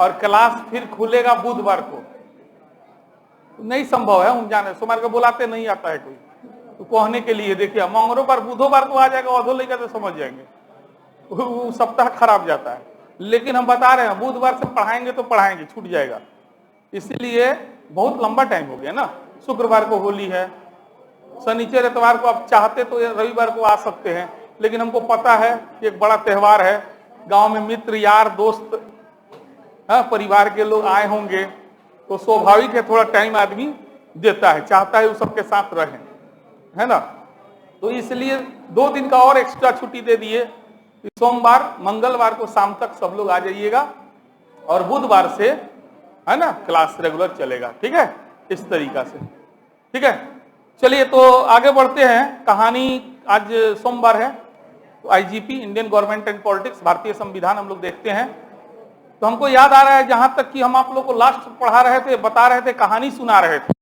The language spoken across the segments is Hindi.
और क्लास फिर खुलेगा बुधवार को। नहीं संभव है, हम जाने सोमवार को बुलाते नहीं आता है कोई तो कहने के लिए। देखिए मंगलवार बुधवार को आ जाएगा, अधो लेकर तो समझ जाएंगे, वो सप्ताह खराब जाता है। लेकिन हम बता रहे हैं बुधवार से पढ़ाएंगे तो पढ़ाएंगे, छूट जाएगा। इसीलिए बहुत लंबा टाइम हो गया ना। शुक्रवार को होली है, शनिचर इतवार को आप चाहते तो रविवार को आ सकते हैं, लेकिन हमको पता है कि एक बड़ा त्योहार है, गांव में मित्र यार दोस्त परिवार के लोग आए होंगे, तो स्वाभाविक है थोड़ा टाइम आदमी देता है, चाहता है वो सबके साथ रहे, है ना। तो इसलिए 2 दिन का और एक्स्ट्रा छुट्टी दे दिए। सोमवार मंगलवार को शाम तक सब लोग आ जाइएगा और बुधवार से है ना क्लास रेगुलर चलेगा। ठीक है, इस तरीका से। ठीक है, चलिए तो आगे बढ़ते हैं। कहानी आज सोमवार है तो IGP Indian government and politics, भारतीय संविधान हम लोग देखते हैं। तो हमको याद आ रहा है जहां तक कि हम आप लोग को लास्ट पढ़ा रहे थे, बता रहे थे, कहानी सुना रहे थे,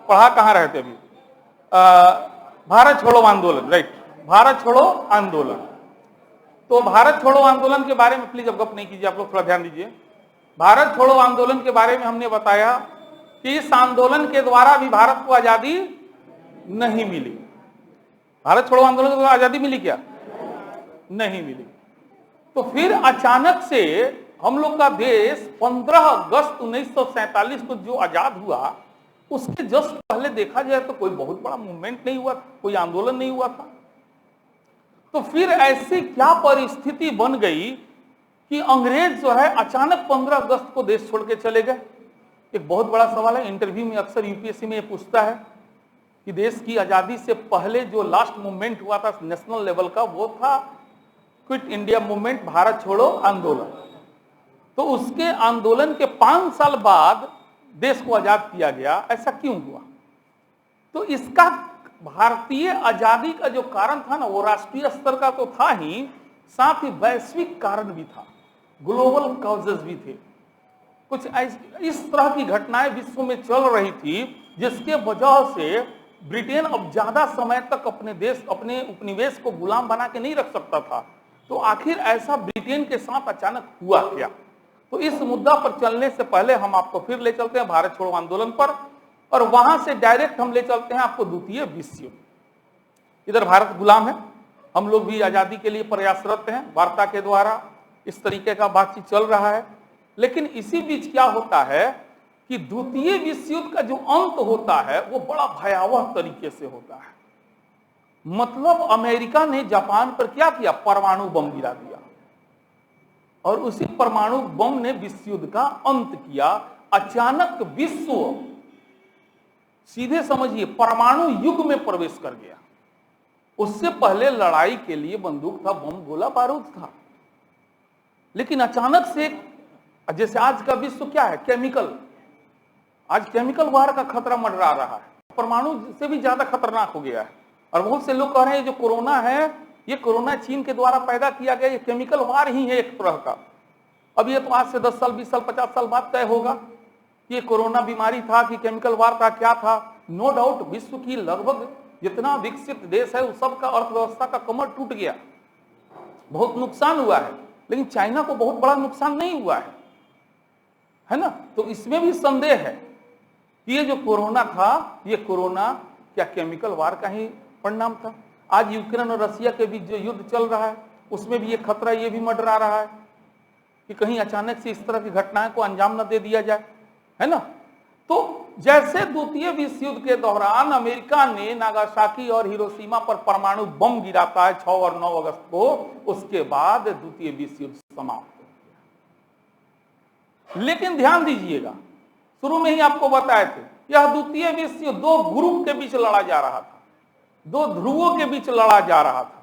पढ़ा कहां रहे थे अभी, भारत छोड़ो आंदोलन, राइट, भारत छोड़ो आंदोलन। तो भारत छोड़ो आंदोलन के बारे में प्लीज अब गप नहीं कीजिए, आप लोग थोड़ा ध्यान दीजिए। भारत छोड़ो आंदोलन के बारे में हमने बताया कि इस आंदोलन के द्वारा भी भारत को आजादी नहीं मिली। भारत छोड़ो आंदोलन को आजादी मिली क्या? नहीं मिली। तो फिर अचानक से हम लोग का देश 15 अगस्त 1947 को जो आजाद हुआ, उसके जस्ट पहले देखा जाए तो कोई बहुत बड़ा मूवमेंट नहीं हुआ, कोई आंदोलन नहीं हुआ था। तो फिर ऐसी क्या परिस्थिति बन गई कि अंग्रेज जो है अचानक 15 अगस्त को देश छोड़ के चले गए? एक बहुत बड़ा सवाल है। इंटरव्यू में अक्सर यूपीएससी में ये पूछता है कि देश की आजादी से पहले जो लास्ट मूवमेंट हुआ था नेशनल लेवल का, वो था क्विट इंडिया मूवमेंट, भारत छोड़ो आंदोलन। तो उसके आंदोलन के 5 साल बाद देश को आजाद किया गया। ऐसा क्यों हुआ? तो इसका भारतीय आजादी का जो कारण था ना, वो राष्ट्रीय स्तर का तो था ही, साथ ही वैश्विक कारण भी था, ग्लोबल कॉजेज भी थे। कुछ इस तरह की घटनाएं विश्व में चल रही थी जिसके वजह से ब्रिटेन अब ज्यादा समय तक अपने देश, अपने उपनिवेश को गुलाम बना के नहीं रख सकता था। तो आखिर ऐसा ब्रिटेन के साथ अचानक हुआ क्या? तो इस मुद्दा पर चलने से पहले हम आपको फिर ले चलते हैं भारत छोड़ो आंदोलन पर, और वहां से डायरेक्ट हम ले चलते हैं आपको द्वितीय विश्व युद्ध। इधर भारत गुलाम है, हम लोग भी आजादी के लिए प्रयासरत हैं, वार्ता के द्वारा इस तरीके का बातचीत चल रहा है। लेकिन इसी बीच क्या होता है कि द्वितीय विश्व युद्ध का जो अंत होता है वो बड़ा भयावह तरीके से होता है। मतलब अमेरिका ने जापान पर क्या किया? परमाणु बम गिरा दिया, और उसी परमाणु बम ने विश्व युद्ध का अंत किया। अचानक विश्व सीधे समझिए परमाणु युग में प्रवेश कर गया। उससे पहले लड़ाई के लिए बंदूक था, बम, गोला बारूद था, लेकिन अचानक से जैसे आज का विश्व क्या है? केमिकल, आज केमिकल वार का खतरा मंडरा रहा है, परमाणु से भी ज्यादा खतरनाक हो गया है। और बहुत से लोग कह रहे हैं जो कोरोना है, ये कोरोना चीन के द्वारा पैदा किया गया, ये केमिकल वार ही है एक तरह का। अब ये तो आज से 10 साल 20 साल 50 साल बाद तय होगा कि ये कोरोना बीमारी था कि केमिकल वार था, क्या था। नो डाउट विश्व की लगभग जितना विकसित देश है उस सब का अर्थव्यवस्था का कमर टूट गया, बहुत नुकसान हुआ है, लेकिन चाइना को बहुत बड़ा नुकसान नहीं हुआ है ना। तो इसमें भी संदेह है कि ये जो कोरोना था, ये कोरोना क्या केमिकल वार का ही परिणाम था। आज यूक्रेन और रसिया के बीच जो युद्ध चल रहा है उसमें भी ये खतरा ये भी मंडरा रहा है कि कहीं अचानक से इस तरह की घटनाएं को अंजाम न दे दिया जाए, है ना। तो जैसे द्वितीय विश्व युद्ध के दौरान अमेरिका ने नागासाकी और हिरोशिमा पर परमाणु बम गिराता है 6 और 9 अगस्त को, उसके बाद द्वितीय विश्व युद्ध समाप्त हो गया। लेकिन ध्यान दीजिएगा, शुरू में ही आपको बताए थे, यह द्वितीय विश्व युद्ध 2 ग्रुप के बीच लड़ा जा रहा था, 2 ध्रुवों के बीच लड़ा जा रहा था।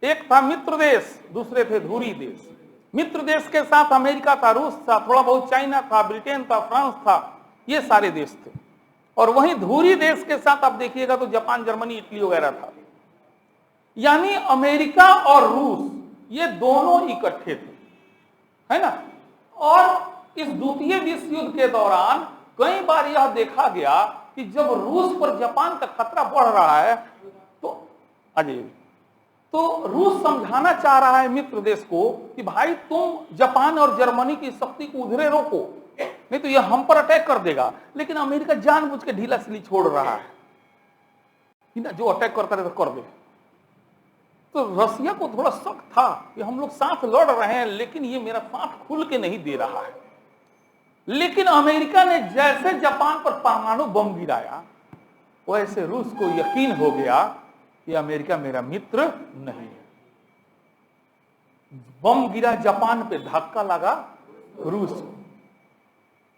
एक था मित्र देश, दूसरे थे धुरी देश। मित्र देश के साथ अमेरिका था, रूस था, थोड़ा बहुत चाइना था, ब्रिटेन था, फ्रांस था, ये सारे देश थे। और वहीं धुरी देश के साथ आप देखिएगा तो जापान, जर्मनी, इटली वगैरह था। यानी अमेरिका और रूस ये दोनों इकट्ठे थे, है ना। और इस द्वितीय विश्व युद्ध के दौरान कई बार यह देखा गया कि जब रूस पर जापान का खतरा बढ़ रहा है तो तो रूस समझाना चाह रहा है मित्र देश को कि भाई तुम जापान और जर्मनी की शक्ति को उधरे रोको, नहीं तो यह हम पर अटैक कर देगा। लेकिन अमेरिका जानबूझ के ढीला सिली छोड़ रहा है कि ना जो अटैक करता रहे तो कर दे। तो रसिया को थोड़ा शक था कि हम लोग साथ लड़ रहे हैं लेकिन ये मेरा साथ खुल के नहीं दे रहा है। लेकिन अमेरिका ने जैसे जापान पर परमाणु बम गिराया वैसे रूस को यकीन हो गया कि अमेरिका मेरा मित्र नहीं है। बम गिरा जापान पे, धक्का लगा रूस को।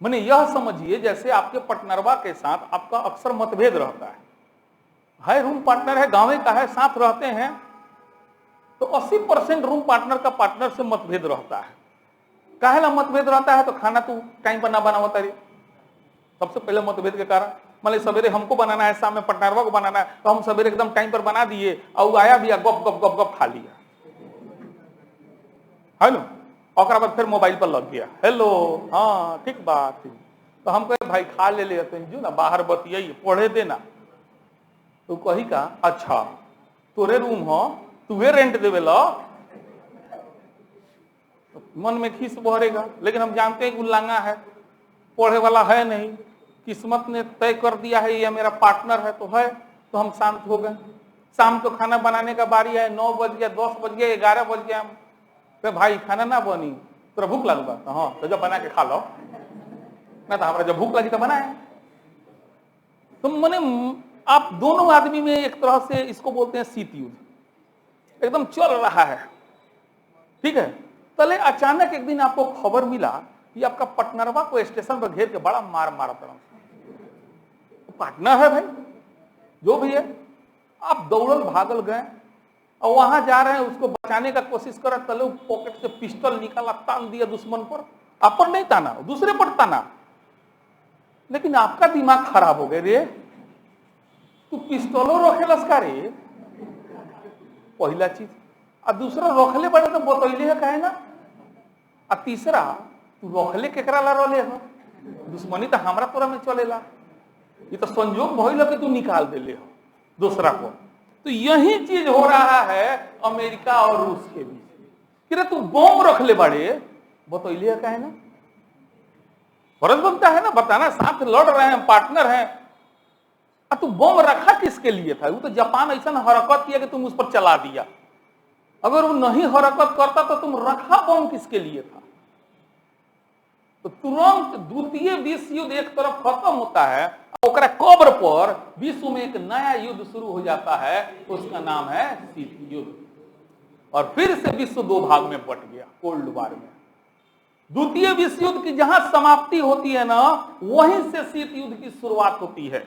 मैंने यह समझिए जैसे आपके पार्टनरवा के साथ आपका अक्सर मतभेद रहता है रूम पार्टनर है, गांव का है, साथ रहते हैं, तो 80% रूम पार्टनर का पार्टनर से मतभेद रहता है। काहेला मतभेद रहता है? तो खाना तू टाइम पर ना बनावा तारी, सबसे पहले मतभेद के कारण। मतलब सवेरे हमको बनाना है, शाम में पार्टनरवा को बनाना है, तो हम सवेरे एकदम टाइम पर बना दिए और आया भी गप गप गप गप खा लिया, है ना। और बाद फिर मोबाइल पर लग गया, हेलो हाँ ठीक बात। तो हम कहे भाई खा ले लेते हैं जो ना, बाहर बतियाई पढ़े देना। तो कही का अच्छा तोरे रूम हो, तुहे रेंट देवे लो। तो मन में खीस बहरेगा, लेकिन हम जानते हैं कि उल्लांगा है, पढ़े वाला है नहीं, किस्मत ने तय कर दिया है ये मेरा पार्टनर है तो है। तो हम शांत हो गए। शाम को खाना बनाने का बारी है, 9 बज गया, 10 बज गया, 11 बज गया। तो भाई खाना ना बनी, तो भूख लगता तो हाँ तो जब बना के खा लो ना, तो हमारा जब भूख लगी तो बनाए। तो मैंने आप दोनों आदमी में एक तरह से इसको बोलते हैं शीत युद्ध, एकदम चल रहा है, ठीक है। तले अचानक एक दिन आपको खबर मिला कि आपका पार्टनरवा को स्टेशन पर घेर के बड़ा मार मारा पड़ा। पार्टनर है भाई, जो भी है, आप दौड़ल भागल गए और वहां जा रहे हैं, उसको बचाने का कोशिश कर, तले पॉकेट से पिस्टल निकाला, तान दिया दुश्मन पर। आप पर नहीं ताना, दूसरे पर ताना। लेकिन आपका दिमाग खराब हो गया, रे तू पिस्टलो रखेलस का रे, पहला चीज। और दूसरा रखले बड़े तो बतैले है कहे ना। और तीसरा तू रखले केकरा ला रहे हो, दुश्मनी तो हमरा तोरा में चलेला, ये तो संजोग भइल कि तू निकाल देले हो दूसरा को। तो यही चीज हो रहा है अमेरिका और रूस के बीच कि तू बम रख ले बड़े, बतैले कहे ना। फर्ज बनता है ना बताना, साथ लड़ रहे हैं, पार्टनर हैं, तू बम रखा किसके लिए था? वो तो जापान ऐसा हरकत किया कि तुम उस पर चला दिया। अगर वो नहीं हरकत करता तो तुम रखा बम किसके लिए था? तो तुरंत द्वितीय विश्व युद्ध एक तरफ खत्म होता है, ओकरा कब्र पर विश्व में एक नया युद्ध शुरू हो जाता है, उसका नाम है शीत युद्ध। और फिर से विश्व 2 भाग में बट गया, कोल्ड वार में। द्वितीय विश्व युद्ध की जहां समाप्ति होती है ना, वहीं से शीत युद्ध की शुरुआत होती है।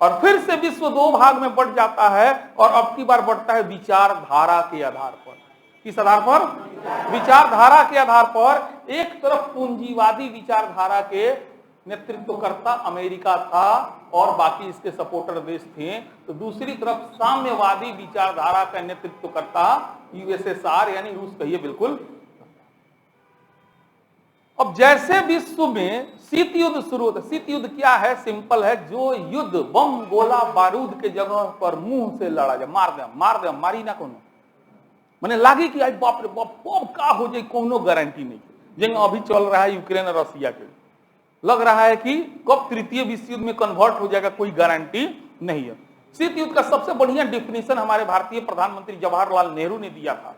और फिर से विश्व 2 भाग में बट जाता है, और अब की बार बढ़ता है विचारधारा के आधार पर। किस आधार पर? विचारधारा के आधार पर। एक तरफ पूंजीवादी विचारधारा के नेतृत्वकर्ता अमेरिका था और बाकी इसके सपोर्टर देश थे, तो दूसरी तरफ साम्यवादी विचारधारा का नेतृत्वकर्ता यूएसएसआर यानी रूस कहिए बिल्कुल। अब जैसे विश्व में शीत युद्ध शुरू होता है, शीत युद्ध क्या है? सिंपल है, जो युद्ध बम गोला बारूद के जगह पर मुंह से लड़ा जाए, मार दे मारी ना कोनो, मैंने लागी कि आई बाप रे बाप कब का हो जाए कोनो गारंटी नहीं। जिन अभी चल रहा है यूक्रेन और रसिया के, लग रहा है कि कब तृतीय विश्व युद्ध में कन्वर्ट हो जाएगा, कोई गारंटी नहीं है। शीत युद्ध का सबसे बढ़िया डिफिनेशन हमारे भारतीय प्रधानमंत्री जवाहरलाल नेहरू ने दिया था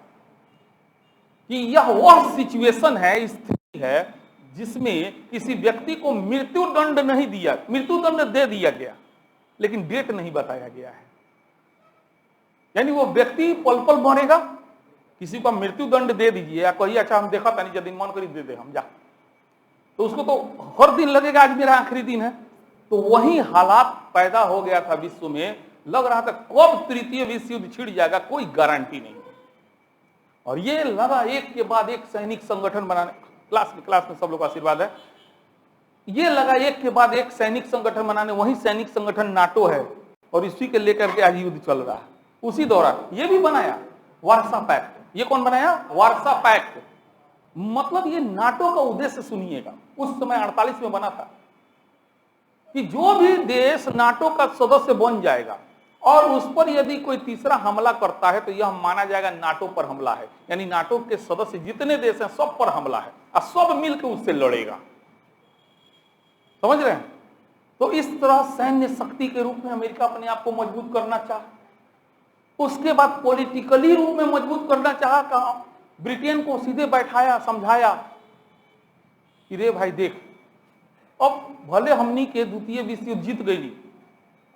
कि यह वह सिचुएशन है, स्थिति है, जिसमें किसी व्यक्ति को मृत्यु दंड नहीं दिया, मृत्यु दंड दे दिया गया लेकिन डेट नहीं बताया गया है। यानी वो व्यक्ति पल पल मरेगा, किसी को मृत्यु दंड दे दीजिए या कहिए अच्छा हम देखा था नहीं, जब मन करी दे दे हम जा, तो उसको तो हर दिन लगेगा आज मेरा आखिरी दिन है। तो वही हालात पैदा हो गया था विश्व में, लग रहा था कब तृतीय विश्व युद्ध छिड़ जाएगा, कोई गारंटी नहीं। और ये लगा एक के बाद एक सैनिक संगठन बनाने, क्लास में सब लोग का आशीर्वाद है, ये लगा एक के बाद एक सैनिक संगठन बनाने, वही सैनिक संगठन नाटो है और इसी के लेकर के आज युद्ध चल रहा है। उसी दौरान ये भी बनाया वार्सा पैक्ट। ये कौन बनाया? Warsaw pact. मतलब ये नाटो का उद्देश्य सुनिएगा, उस समय 48 में बना था कि जो भी देश नाटो का सदस्य बन जाएगा और उस पर यदि कोई तीसरा हमला करता है तो यह माना जाएगा नाटो पर हमला है, यानी नाटो के सदस्य जितने देश हैं सब पर हमला है और सब मिलकर उससे लड़ेगा। समझ रहे हैं? तो इस तरह सैन्य शक्ति के रूप में अमेरिका अपने आप को मजबूत करना चाहा। उसके बाद पॉलिटिकली रूप में मजबूत करना चाहा। कहा ब्रिटेन को सीधे बैठाया, समझाया कि रे भाई देख, अब भले हमनी के द्वितीय विश्व युद्ध जीत गई,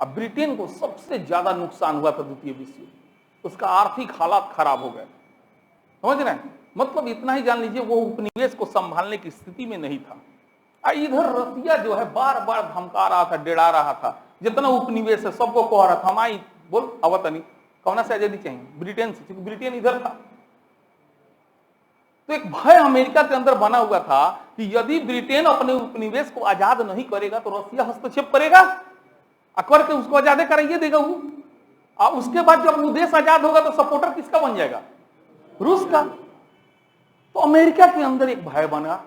अब ब्रिटेन को सबसे ज्यादा नुकसान हुआ था द्वितीय विश्व युद्ध, उसका आर्थिक हालात खराब हो गए। समझ रहे हैं? मतलब इतना ही जान लीजिए वो उपनिवेश को संभालने की स्थिति में नहीं था। इधर रसिया जो है बार बार धमका रहा था, डेरा रहा था, जितना उपनिवेश है सबको कह रहा था हम आई बोल अवतनी कौन से आजादी चाहिए, ब्रिटेन से, क्योंकि ब्रिटेन इधर था। तो एक भय अमेरिका के अंदर बना हुआ था कि यदि ब्रिटेन अपने उपनिवेश को आजाद नहीं करेगा तो रसिया हस्तक्षेप करेगा, अकबर के उसको आजाद कराइए देगा वो, और उसके बाद जब वो देश आजाद होगा तो सपोर्टर किसका बन जाएगा? रूस का। तो अमेरिका के अंदर एक भय बना।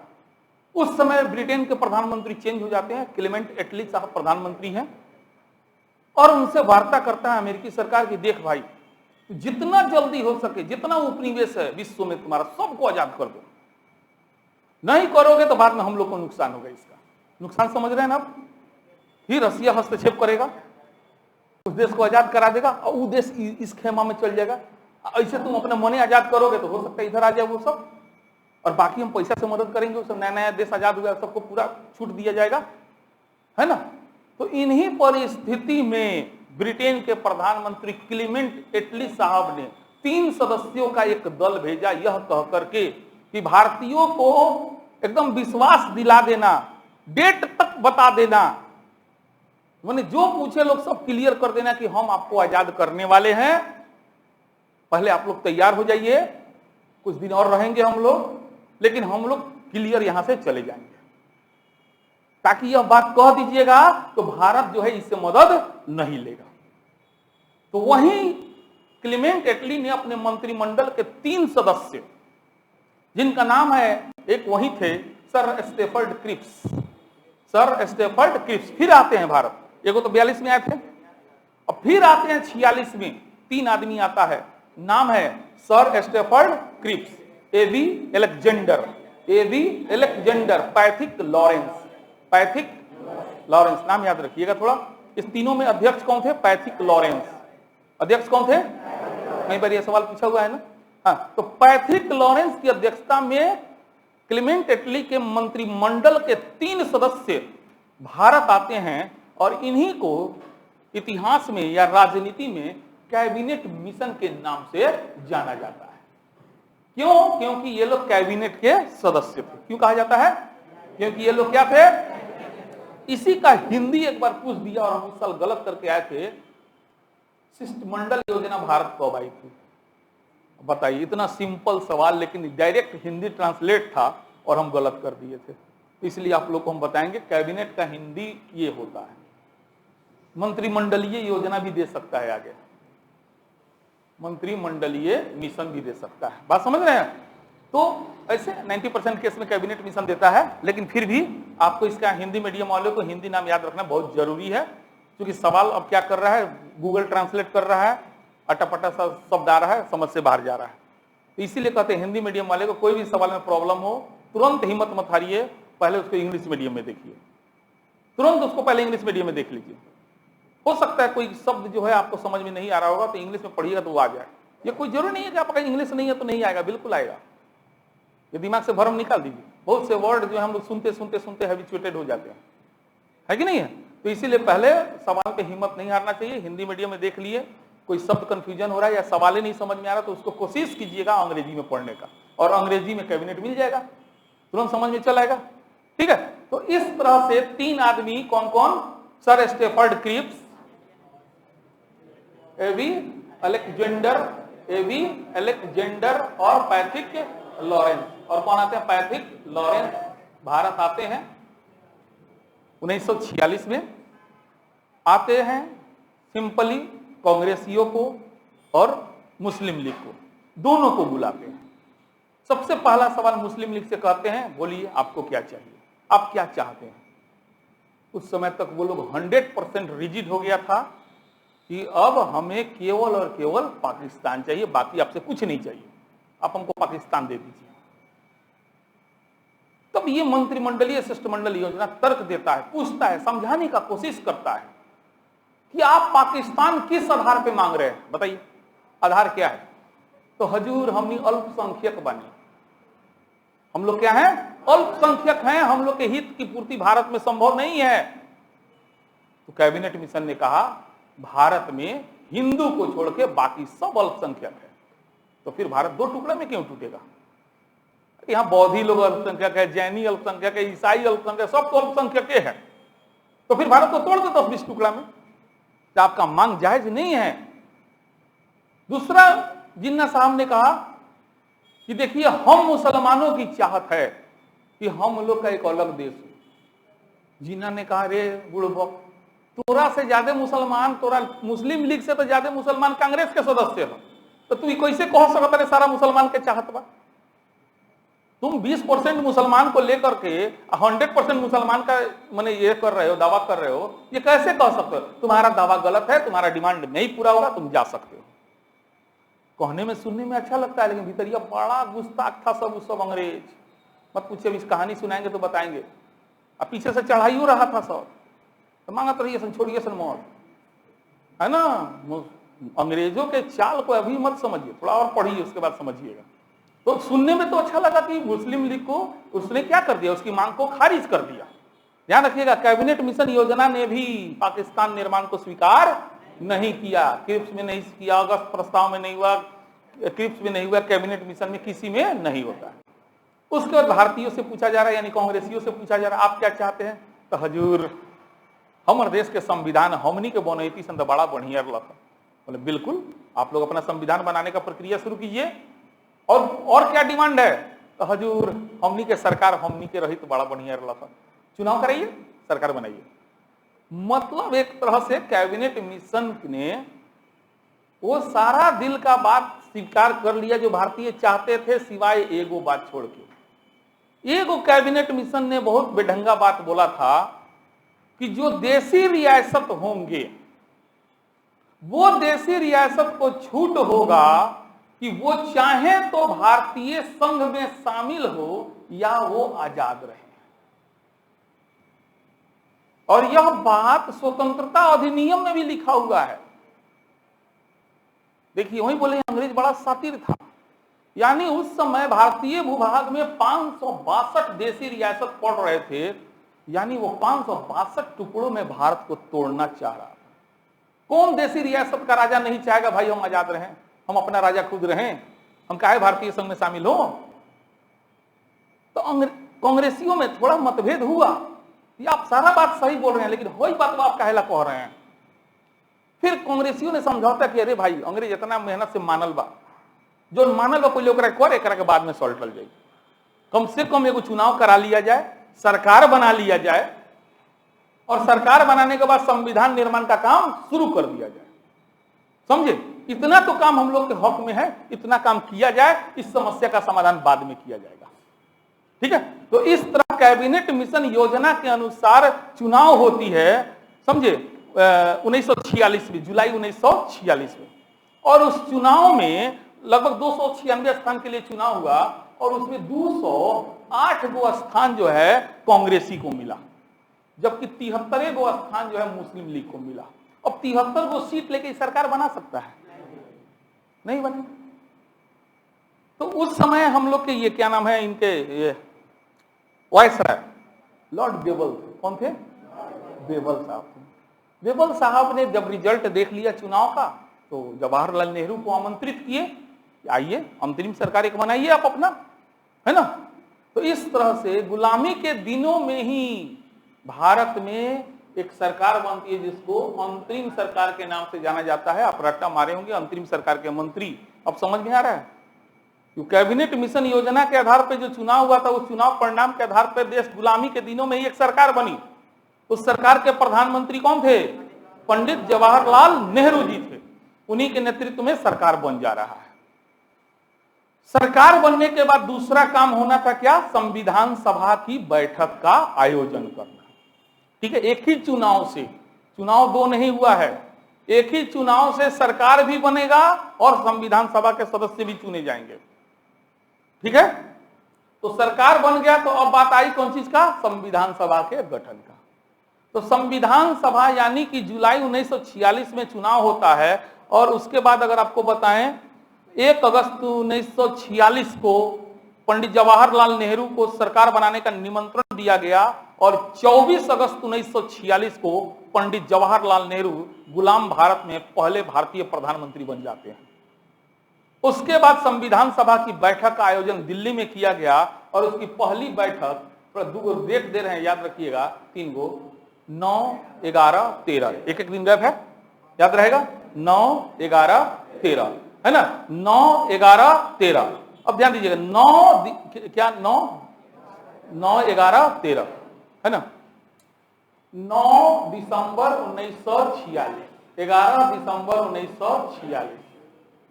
उस समय ब्रिटेन के प्रधानमंत्री चेंज हो जाते हैं, क्लेमेंट एटली साहब प्रधानमंत्री हैं, और उनसे वार्ता करता है अमेरिकी सरकार की देख भाई जितना जल्दी हो सके जितना उपनिवेश है विश्व में तुम्हारा सबको आजाद कर दो, नहीं करोगे तो बाद में हम लोग को नुकसान होगा। इसका नुकसान समझ रहे हैं ना आप? फिर रसिया हस्तक्षेप करेगा, उस देश को आजाद करा देगा और वो देश इस खेमा में चल जाएगा। ऐसे तुम अपने मने आजाद करोगे तो हो सकता है इधर आ जाए वो सब, और बाकी हम पैसा से मदद करेंगे, वो सब नया नया देश आजाद हुआ सबको पूरा छूट दिया जाएगा, है ना? तो इन्हीं परिस्थिति में ब्रिटेन के प्रधानमंत्री क्लेमेंट एटली साहब ने 3 सदस्यों का एक दल भेजा, यह कह करके कि भारतीयों को एकदम विश्वास दिला देना, डेट तक बता देना, माने जो पूछे लोग सब क्लियर कर देना कि हम आपको आजाद करने वाले हैं, पहले आप लोग तैयार हो जाइए, कुछ दिन और रहेंगे हम लोग, लेकिन हम लोग क्लियर यहां से चले जाएंगे, ताकि यह बात कह दीजिएगा तो भारत जो है इससे मदद नहीं लेगा। तो वहीं क्लेमेंट एटली ने अपने मंत्रिमंडल के 3 सदस्य, जिनका नाम है, एक वही थे sir Stafford Cripps, sir Stafford Cripps फिर आते हैं भारत, एक तो 42 में आए थे और फिर आते हैं 46 में, 3 आदमी आता है, नाम है सर स्टेफर्ड क्रिप्स, एवी एलेक्जेंडर, पैथिक लॉरेंस, नाम याद रखिएगा थोड़ा। इस तीनों में अध्यक्ष कौन थे? Pethick Lawrence. अध्यक्ष कौन थे? कई बार यह सवाल पूछा हुआ है ना। हाँ, तो पैथिक लॉरेंस की अध्यक्षता में क्लेमेंट एटली के मंत्रिमंडल के 3 सदस्य भारत आते हैं, और इन्हीं को इतिहास में या राजनीति में कैबिनेट मिशन के नाम से जाना जाता है। क्यों? क्योंकि ये लोग कैबिनेट के सदस्य थे। क्यों कहा जाता है? क्योंकि ये लोग क्या थे? इसी का हिंदी एक बार पूछ दिया और हम इस साल गलत करके आए थे, शिष्टमंडल योजना भारत कब आई थी? बताइए, इतना सिंपल सवाल, लेकिन डायरेक्ट हिंदी ट्रांसलेट था और हम गलत कर दिए थे। इसलिए आप लोग को हम बताएंगे कैबिनेट का हिंदी ये होता है, मंत्रिमंडलीय योजना भी दे सकता है, आगे मंत्रिमंडलीय मिशन भी दे सकता है। बात समझ रहे हैं? तो ऐसे 90% केस में कैबिनेट मिशन देता है, लेकिन फिर भी आपको इसका हिंदी मीडियम वालों को हिंदी नाम याद रखना बहुत जरूरी है, क्योंकि सवाल अब क्या कर रहा है, गूगल ट्रांसलेट कर रहा है, अटापटा सा शब्द आ रहा है, समझ से बाहर जा रहा है। तो इसीलिए कहते हैं हिंदी मीडियम वाले को कोई भी सवाल में प्रॉब्लम हो तुरंत हिम्मत मत हारिए, पहले उसको इंग्लिश मीडियम में देखिए, तुरंत उसको पहले इंग्लिश मीडियम में देख लीजिए। हो सकता है कोई शब्द जो है आपको समझ में नहीं आ रहा होगा, तो इंग्लिश में पढ़िएगा तो वो आ जाए। ये कोई जरूरी नहीं है कि आपका इंग्लिश नहीं है तो नहीं आएगा, बिल्कुल आएगा। ये दिमाग से भरम निकाल दीजिए। बहुत से वर्ड जो है हम लोग सुनते सुनते सुनते हैबिचुएटेड हो जाते हैं, है कि नहीं है? तो इसीलिए पहले सवाल पे हिम्मत नहीं हारना चाहिए। हिंदी मीडियम में देख लिए, कोई शब्द कंफ्यूजन हो रहा है या सवाल ही नहीं समझ में आ रहा, तो उसको कोशिश कीजिएगा अंग्रेजी में पढ़ने का, और अंग्रेजी में कैबिनेट मिल जाएगा, तुरंत समझ में चल आएगा। ठीक है? तो इस तरह से 3 आदमी, कौन कौन? सर स्टेफर्ड क्रिप्स, एवी एलेक्जेंडर और पैथिक लॉरेंस। और कौन आते हैं? पैथिक लॉरेंस भारत आते हैं 1946 में। आते हैं सिंपली कांग्रेसियों को और मुस्लिम लीग को, दोनों को बुलाते हैं। सबसे पहला सवाल मुस्लिम लीग से कहते हैं, बोलिए आपको क्या चाहिए, आप क्या चाहते हैं? उस समय तक वो लोग 100% रिजिड हो गया था कि अब हमें केवल और केवल पाकिस्तान चाहिए, बाकी आपसे कुछ नहीं चाहिए, आप हमको पाकिस्तान दे दीजिए। तब ये मंत्रिमंडलीय शिष्टमंडल योजना तर्क देता है, पूछता है, समझाने का कोशिश करता है कि आप पाकिस्तान किस आधार पे मांग रहे हैं, बताइए आधार क्या है। तो हजूर हमने अल्पसंख्यक बने, हम लोग क्या हैं, अल्पसंख्यक हैं, हम लोग के हित की पूर्ति भारत में संभव नहीं है। तो कैबिनेट मिशन ने कहा भारत में हिंदू को छोड़ के बाकी सब अल्पसंख्यक है, तो फिर भारत दो टुकड़े में क्यों टूटेगा। यहाँ बौद्धी लोग अल्पसंख्यक है, जैनी अल्पसंख्यक है, ईसाई अल्पसंख्यक, सब तो अल्पसंख्यक है, तो फिर भारत को तोड़ दो 10-20 टुकड़ा में, तो आपका मांग जायज नहीं है। दूसरा जिन्ना साहब ने कहा कि देखिए हम मुसलमानों की चाहत है कि हम लोग का एक अलग देश हो। जिन्ना ने कहा रे बुड़बक, तोरा से ज्यादा मुसलमान, तोरा मुस्लिम लीग से तो ज्यादा मुसलमान कांग्रेस के सदस्य हो, तो तू कैसे कह सकता है सारा मुसलमान के चाहत बा। तुम 20% मुसलमान को लेकर के 100% मुसलमान का माने ये कर रहे हो, दावा कर रहे हो, ये कैसे कह सकते हो। तुम्हारा दावा गलत है, तुम्हारा डिमांड नहीं पूरा होगा, तुम जा सकते हो। कहने में सुनने में अच्छा लगता है, लेकिन भीतरिया बड़ा गुस्ताख था सब अंग्रेज। मत पूछिए, इस कहानी सुनाएंगे तो बताएंगे। अब पीछे से चढ़ाई हो रहा था सब, तो मांगत रहिए सन, छोड़िए सन मौत, है ना। अंग्रेजों के चाल को अभी मत समझिए, थोड़ा और पढ़िए उसके बाद समझिएगा। तो सुनने में तो अच्छा लगा कि मुस्लिम लीग को उसने क्या कर दिया, उसकी मांग को खारिज कर दिया। ध्यान रखिएगा, कैबिनेट मिशन योजना ने भी पाकिस्तान निर्माण को स्वीकार नहीं किया, क्रिप्स में नहीं किया, अगस्त प्रस्ताव में नहीं हुआ, क्रिप्स में नहीं हुआ, कैबिनेट मिशन में किसी में नहीं होता है। उसके बाद भारतीयों से पूछा जा रहा है, यानी कांग्रेसियों से पूछा जा रहा है, आप क्या चाहते हैं। तो हजूर हमारे देश के संविधान हमनी के बनैती सन तो बड़ा बढ़िया रहा। बोले बिल्कुल, आप लोग अपना संविधान बनाने का प्रक्रिया शुरू कीजिए, और क्या डिमांड है। तो हजूर हमनी के सरकार हमनी के रही तो बड़ा बढ़िया रहा था, चुनाव कराइए, सरकार बनाइए। मतलब एक तरह से कैबिनेट मिशन ने वो सारा दिल का बात स्वीकार कर लिया जो भारतीय चाहते थे, सिवाय एगो बात छोड़ के। एगो कैबिनेट मिशन ने बहुत बेढंगा बात बोला था कि जो देसी रियासत होंगे वो देसी रियासत को छूट होगा कि वो चाहे तो भारतीय संघ में शामिल हो या वो आजाद रहे। और यह बात स्वतंत्रता अधिनियम में भी लिखा हुआ है। देखिए वही बोले अंग्रेज बड़ा शातिर था, यानी उस समय भारतीय भूभाग में 562 देसी रियासत पड़ रहे थे, यानी वो 562 टुकड़ों में भारत को तोड़ना चाह रहा था। कौन देसी रियासत का राजा नहीं चाहेगा भाई हम आजाद रहें, हम अपना राजा खुद रहें, हम काहे भारतीय संघ में शामिल हो। तो कांग्रेसियों में थोड़ा मतभेद हुआ, ये आप सारा बात सही बोल रहे हैं, लेकिन वही बात आप काहेला कह रहे हैं। फिर कांग्रेसियों ने समझौता कि अरे भाई अंग्रेज इतना मेहनत से मानल बा, जो मानल बा कोई करे के बाद में सॉल्टल जाए, कम से कम एगो चुनाव करा लिया जाए, सरकार बना लिया जाए, और सरकार बनाने के बाद संविधान निर्माण का काम शुरू कर दिया जाए। समझे, इतना तो काम हम लोग के हक में है, इतना काम किया जाए, इस समस्या का समाधान बाद में किया जाएगा। ठीक है, तो इस तरह कैबिनेट मिशन योजना के अनुसार चुनाव होती है, समझे, 1946 में, जुलाई 1946 में। और उस चुनाव में लगभग 296 स्थान के लिए चुनाव हुआ, और उसमें 208 गो स्थान जो है कांग्रेसी को मिला, जबकि 73 गो स्थान जो है मुस्लिम लीग को मिला। अब 73 गो सीट लेके सरकार बना सकता है, नहीं बने। तो उस समय हम लोग के ये क्या नाम है इनके, ये वायसराय लॉर्ड बेबल थे। कौन थे? बेबल साहब थे। बेबल साहब ने जब रिजल्ट देख लिया चुनाव का, तो जवाहरलाल नेहरू को आमंत्रित किए, आइए अंतरिम सरकार एक बनाइए आप अपना, है ना। तो इस तरह से गुलामी के दिनों में ही भारत में एक सरकार बनती है जिसको अंतरिम सरकार के नाम से जाना जाता है। आप रट्टा मारे होंगे, अंतरिम सरकार के मंत्री। अब समझ में आ रहा है, कैबिनेट मिशन योजना के आधार पर जो चुनाव हुआ था, उस चुनाव परिणाम के आधार पर देश गुलामी के दिनों में ही एक सरकार बनी। उस सरकार के प्रधानमंत्री कौन थे? पंडित जवाहरलाल नेहरू जी थे। उन्हीं के नेतृत्व में सरकार बन जा रहा है। सरकार बनने के बाद दूसरा काम होना था क्या? संविधान सभा की बैठक का आयोजन करना। ठीक है, एक ही चुनाव से, चुनाव दो नहीं हुआ है, एक ही चुनाव से सरकार भी बनेगा और संविधान सभा के सदस्य भी चुने जाएंगे। ठीक है, तो सरकार बन गया तो अब बात आई कौन चीज का? संविधान सभा के गठन का। तो संविधान सभा यानी कि जुलाई 1946 में चुनाव होता है और उसके बाद अगर आपको बताएं 1 अगस्त 1946 को पंडित जवाहरलाल नेहरू को सरकार बनाने का निमंत्रण दिया गया और 24 अगस्त 1946 को पंडित जवाहरलाल नेहरू गुलाम भारत में पहले भारतीय प्रधानमंत्री बन जाते हैं। उसके बाद संविधान सभा की बैठक का आयोजन दिल्ली में किया गया और उसकी पहली बैठक, दो डेट दे रहे हैं याद रखिएगा, 3 गो, 9, 11, 13, एक दिन गैप है, याद रहेगा, 9, 11, 13 है ना, 9, 11, 13। अब ध्यान दीजिएगा, 9, 11, 13 है ना। 9 दिसंबर 1946, 11 दिसंबर 1946,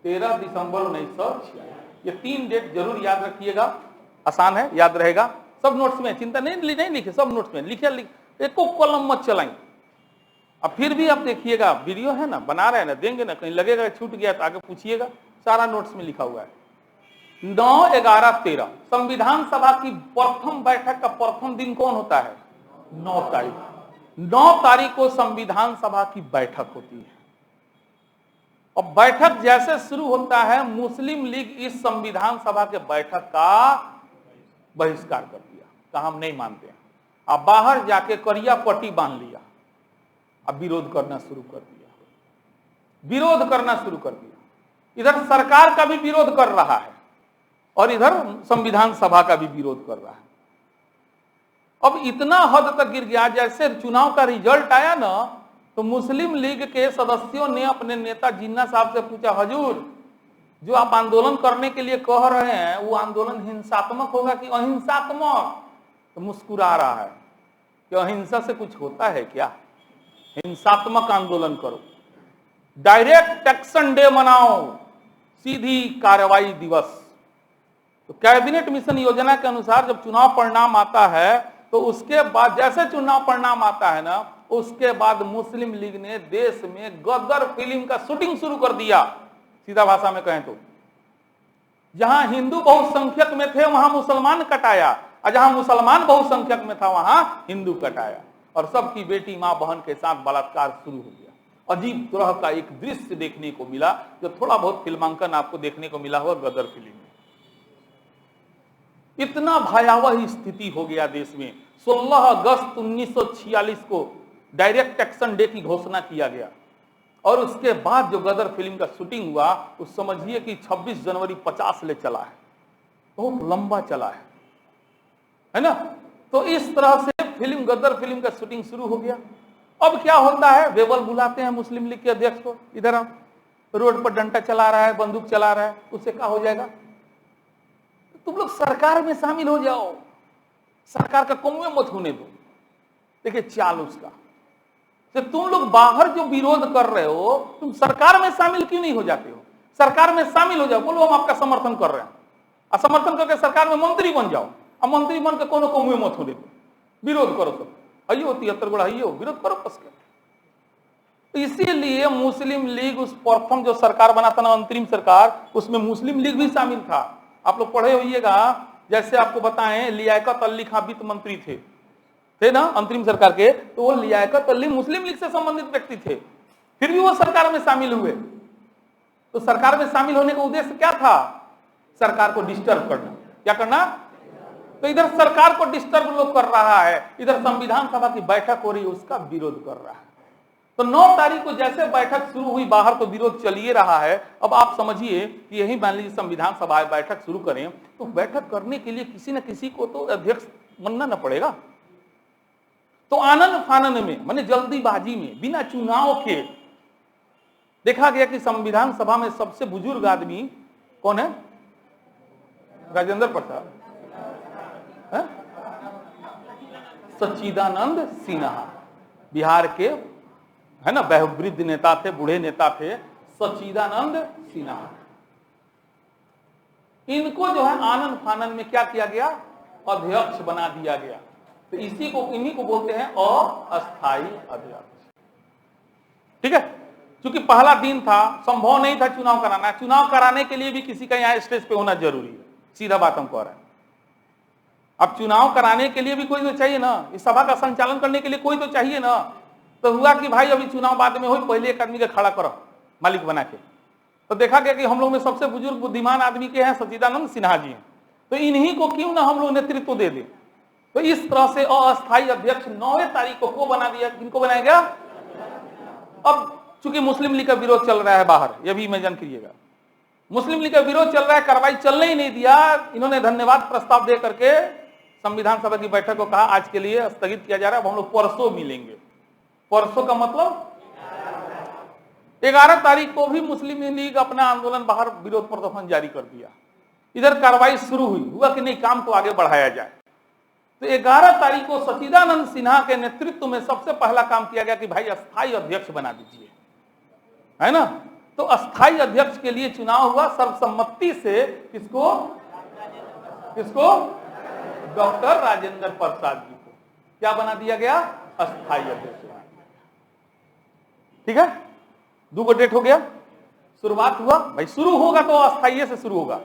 13 दिसंबर 1946, ये 3 डेट जरूर याद रखिएगा, आसान है, याद रहेगा। सब नोट्स में, चिंता नहीं लिखे, सब नोट्स में लिखे, एक को कलम मत चलाएं। अब फिर भी आप देखिएगा, वीडियो है ना, बना रहे हैं ना, देंगे ना, कहीं लगेगा छूट गया तो आगे पूछिएगा, सारा नोट्स में लिखा हुआ है। 9, 11, 13 संविधान सभा की प्रथम बैठक का प्रथम दिन कौन होता है? 9 तारीख। 9 तारीख को संविधान सभा की बैठक होती है और बैठक जैसे शुरू होता है, मुस्लिम लीग इस संविधान सभा के बैठक का बहिष्कार कर दिया, कहा हम नहीं मानते हैं। अब बाहर जाके करिया पट्टी बांध लिया, अब विरोध करना शुरू कर दिया, विरोध करना शुरू कर दिया। इधर सरकार का भी विरोध कर रहा है और इधर संविधान सभा का भी विरोध कर रहा है। अब इतना हद तक गिर गया, जैसे चुनाव का रिजल्ट आया ना, तो मुस्लिम लीग के सदस्यों ने अपने नेता जिन्ना साहब से पूछा, हजूर जो आप आंदोलन करने के लिए कह रहे हैं वो आंदोलन हिंसात्मक होगा कि अहिंसात्मक? तो मुस्कुरा रहा है कि अहिंसा से कुछ होता है क्या, हिंसात्मक आंदोलन करो, डायरेक्ट एक्शन डे मनाओ, सीधी कार्रवाई दिवस। तो कैबिनेट मिशन योजना के अनुसार जब चुनाव परिणाम आता है तो उसके बाद, जैसे चुनाव परिणाम आता है ना, उसके बाद मुस्लिम लीग ने देश में गदर फिल्म का शूटिंग शुरू कर दिया। सीधा भाषा में कहें तो जहां हिंदू बहुसंख्यक में थे वहां मुसलमान कटाया और जहां मुसलमान बहुसंख्यक में था वहां हिंदू कटाया और सबकी बेटी मां बहन के साथ बलात्कार शुरू हो गया। अजीब तरह का एक दृश्य देखने को मिला, जो थोड़ा बहुत फिल्मांकन आपको देखने को मिला हुआ गदर फिल्म में। इतना भयावह स्थिति हो गया देश में। 16 अगस्त 1946 को डायरेक्ट एक्शन डे की घोषणा किया गया और उसके बाद जो गदर फिल्म का शूटिंग हुआ, उस समझिए कि 26 जनवरी 50 ले चला है, बहुत लंबा चला है ना। तो इस तरह से फिल्म, गदर फिल्म का शूटिंग शुरू हो गया। अब क्या होता है, वेबल बुलाते हैं मुस्लिम लीग के अध्यक्ष को, इधर हम रोड पर डंडा चला रहा है, बंदूक चला रहा है, उससे क्या हो जाएगा, तुम लोग सरकार में शामिल हो जाओ, सरकार का कुएं मत होने दो। देखिए चाल उसका, तो तुम लोग बाहर जो विरोध कर रहे हो, तुम सरकार में शामिल क्यों नहीं हो जाते हो? सरकार में शामिल हो जाओ, बोलो हम आपका समर्थन कर रहे हैं, और समर्थन करके सरकार में मंत्री बन जाओ, और मंत्री बन के कोनो कुएं मत होने दो, विरोध करो सब, आइयो 73 गुड़ा आइयो, विरोध करो बस के। तो इसीलिए मुस्लिम लीग उस प्रथम जो सरकार बना था ना, अंतरिम सरकार, उसमें मुस्लिम लीग भी शामिल था। आप लोग पढ़े होइएगा, जैसे आपको बताएं लियाकत अली खां वित्त मंत्री थे ना अंतरिम सरकार के, तो वो लियाकत अली मुस्लिम लीग से संबंधित व्यक्ति थे, फिर भी वो सरकार में शामिल हुए। तो सरकार में शामिल होने का उद्देश्य क्या था? सरकार को डिस्टर्ब करना। क्या करना? तो इधर सरकार को डिस्टर्ब लोग कर रहा है, इधर संविधान सभा की बैठक हो रही है, उसका विरोध कर रहा है। तो 9 तारीख को जैसे बैठक शुरू हुई, बाहर तो विरोध चल ही रहा है। अब आप समझिए कि यही मान लीजिए संविधान सभा बैठक शुरू करें, तो बैठक करने के लिए किसी न किसी को तो अध्यक्ष बनना न पड़ेगा। तो आनन फानन में, माने जल्दीबाजी में, बिना चुनाव के देखा गया कि संविधान सभा में सबसे बुजुर्ग आदमी कौन है? राजेंद्र प्रसाद, सच्चिदानंद सिन्हा, बिहार के है ना, वृद्ध नेता थे, बूढ़े नेता थे, सच्चिदानंद सिन्हा। इनको जो है आनन फानन में क्या किया गया? अध्यक्ष बना दिया गया। तो इन्हीं को बोलते हैं अस्थायी अध्यक्ष। ठीक है, क्योंकि पहला दिन था, संभव नहीं था चुनाव कराना। चुनाव कराने के लिए भी किसी का यहाँ स्टेज पे होना जरूरी है, सीधा बात हम कह रहे हैं। अब चुनाव कराने के लिए भी कोई तो चाहिए ना, इस सभा का संचालन करने के लिए कोई तो चाहिए ना। तो हुआ कि भाई अभी चुनाव बाद में हो, पहले एक आदमी का खड़ा करो मालिक बना के। तो देखा गया कि हम लोग में सबसे बुजुर्ग बुद्धिमान आदमी के हैं सच्चिदानंद सिन्हा जी हैं, तो इन्हीं को क्यों ना हम लोग नेतृत्व दे दें। तो इस तरह से अस्थायी अध्यक्ष 9 तारीख को बना दिया। किनको बनाया गया? अब चूंकि मुस्लिम लीग का विरोध चल रहा है बाहर, यह भी इमेजिन करिएगा, मुस्लिम लीग का विरोध चल रहा है, कार्रवाई चलने ही नहीं दिया। इन्होंने धन्यवाद प्रस्ताव दे करके संविधान सभा की बैठक को कहा आज के लिए स्थगित किया जा रहा है, अब हम लोग परसों मिलेंगे। परसों का मतलब 11 तारीख को भी मुस्लिम लीग अपना आंदोलन बाहर विरोध प्रदर्शन जारी कर दिया। इधर कार्रवाई शुरू हुई, हुआ कि नहीं काम को आगे बढ़ाया जाए। तो 11 तारीख को सच्चिदानंद सिन्हा के नेतृत्व में सबसे पहला काम किया गया कि भाई अस्थायी अध्यक्ष बना दीजिए, है ना। तो अस्थायी अध्यक्ष के लिए चुनाव हुआ सर्वसम्मति से। किसको? डॉक्टर राजेंद्र प्रसाद जी को क्या बना दिया गया? अस्थायी अध्यक्ष। ठीक है, 2 को डेट हो गया, शुरुआत हुआ। भाई शुरू होगा तो अस्थायी से शुरू होगा,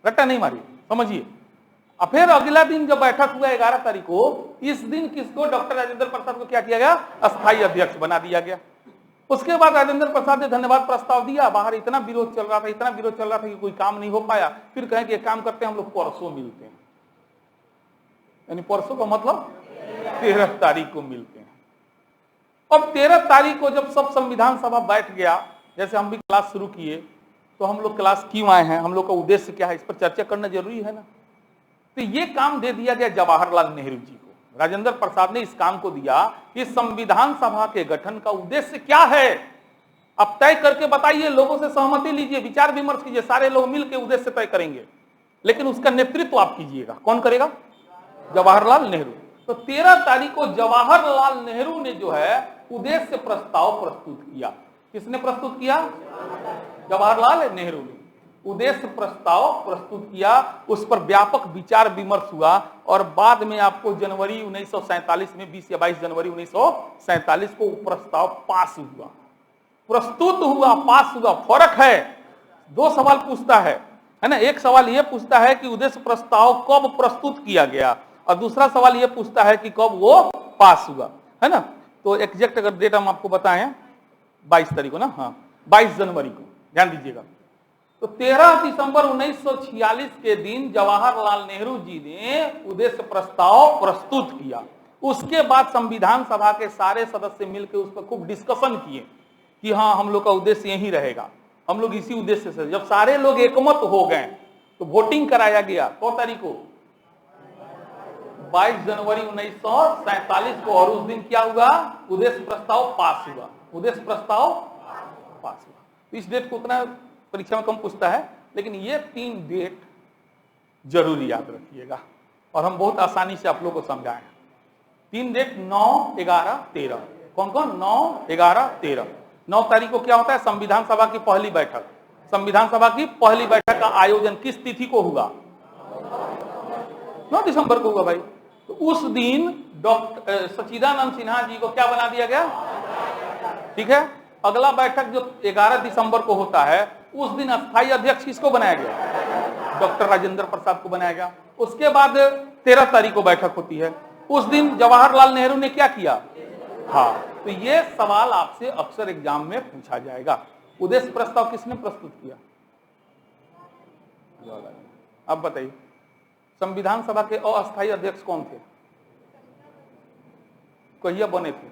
रट्टा नहीं मारिए, समझिए। अब फिर अगला दिन जब बैठक हुआ 11 तारीख को, इस दिन किसको? डॉक्टर राजेंद्र प्रसाद को क्या किया गया? अस्थायी अध्यक्ष बना दिया गया। उसके बाद राजेंद्र प्रसाद ने धन्यवाद प्रस्ताव दिया। बाहर इतना विरोध चल रहा था कि कोई काम नहीं हो पाया। फिर कहें कि एक काम करते हैं, हम लोग परसों मिलते हैं। यानी परसों का मतलब 13 तारीख को मिलते हैं। अब 13 तारीख को जब सब संविधान सभा बैठ गया, जैसे हम भी क्लास शुरू किए, तो हम लोग क्लास क्यों आए हैं, हम लोग का उद्देश्य क्या है, इस पर चर्चा करना जरूरी है ना। तो ये काम दे दिया गया जवाहरलाल नेहरू जी को। राजेंद्र प्रसाद ने इस काम को दिया कि संविधान सभा के गठन का उद्देश्य क्या है, अब तय करके बताइए, लोगों से सहमति लीजिए, विचार विमर्श कीजिए, सारे लोग मिलकर उद्देश्य तय करेंगे, लेकिन उसका नेतृत्व आप कीजिएगा। कौन करेगा? जवाहरलाल नेहरू। तो 13 तारीख को जवाहरलाल नेहरू ने जो है उद्देश्य प्रस्ताव प्रस्तुत किया। किसने प्रस्तुत किया? जवाहरलाल नेहरू ने उद्देश्य प्रस्ताव प्रस्तुत किया। उस पर व्यापक विचार विमर्श हुआ और बाद में आपको जनवरी 1947 में 20 या 22 जनवरी 1947 को प्रस्ताव पास हुआ, प्रस्तुत हुआ, पास हुआ। फर्क है, 2 सवाल पूछता है ना। एक सवाल यह पूछता है कि उद्देश्य प्रस्ताव कब प्रस्तुत किया गया, और दूसरा सवाल यह पूछता है कि कब वो पास हुआ, है ना। तो एग्जैक्ट अगर डेट हम आपको बताएं 22 तारीख को ना, हाँ 22 जनवरी को, ध्यान दीजिएगा। तो 13 दिसंबर 1946 के दिन जवाहरलाल नेहरू जी ने उद्देश्य प्रस्ताव प्रस्तुत किया। उसके बाद संविधान सभा के सारे सदस्य मिलकर उस पर खूब डिस्कशन किए कि हाँ हम लोग का उद्देश्य यही रहेगा, हम लोग इसी उद्देश्य से। जब सारे लोग एकमत हो गए तो वोटिंग कराया गया। कौन तारीख को? 22 जनवरी 1947 को। और उस दिन क्या हुआ? उद्देश्य प्रस्ताव पास हुआ। उद्देश्य प्रस्ताव पास हुआ। इस डेट को उतना परीक्षा में कम पूछता है, लेकिन ये 3 डेट जरूर याद रखिएगा और हम बहुत आसानी से आप लोगों को समझाएं। 3 डेट 9, 11, 13। कौन कौन? 9, 11, 13। 9 तारीख को क्या होता है? संविधान सभा की पहली बैठक। संविधान सभा की पहली बैठक का आयोजन किस तिथि को हुआ? 9 दिसंबर को हुआ भाई। तो उस दिन डॉक्टर सच्चिदानंद सिन्हा जी को क्या बना दिया गया? ठीक है। अगला बैठक जो 11 दिसंबर को होता है, उस दिन अस्थायी अध्यक्ष किसको बनाया गया? डॉक्टर राजेंद्र प्रसाद को बनाया गया। उसके बाद 13 तारीख को बैठक होती है। उस दिन जवाहरलाल नेहरू ने क्या किया? हाँ, तो ये सवाल आपसे अक्सर एग्जाम में पूछा जाएगा। उद्देश्य प्रस्ताव किसने प्रस्तुत किया? अब बताइए, संविधान सभा के अस्थायी अध्यक्ष कौन थे? कहिया बने थे?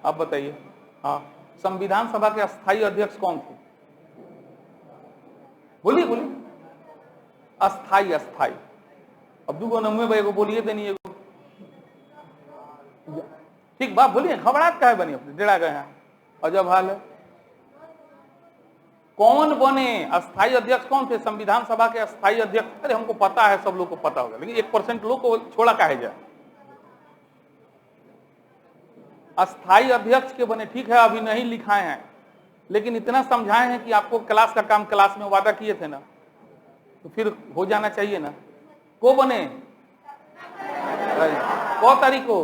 आप बताइए। हाँ, संविधान सभा के अस्थायी अध्यक्ष कौन थे? बोलिए बोलिए। अस्थायी, अस्थायी। अब 2 नंबर भाई को बोलिए देनी। ठीक बात बोलिए, घबराहट का है बनी, अपने डेढ़ा गए हैं, अजब हाल है। कौन बने अस्थायी अध्यक्ष? कौन थे संविधान सभा के अस्थायी अध्यक्ष? अरे हमको पता है, सब लोग को पता होगा, लेकिन 1% लोग को छोड़ा काहे जाए। अस्थायी अध्यक्ष के बने, ठीक है, अभी नहीं लिखाए हैं, लेकिन इतना समझाए हैं कि आपको क्लास का काम क्लास में वादा किए थे ना, तो फिर हो जाना चाहिए ना। को बने? कौ तारीख को?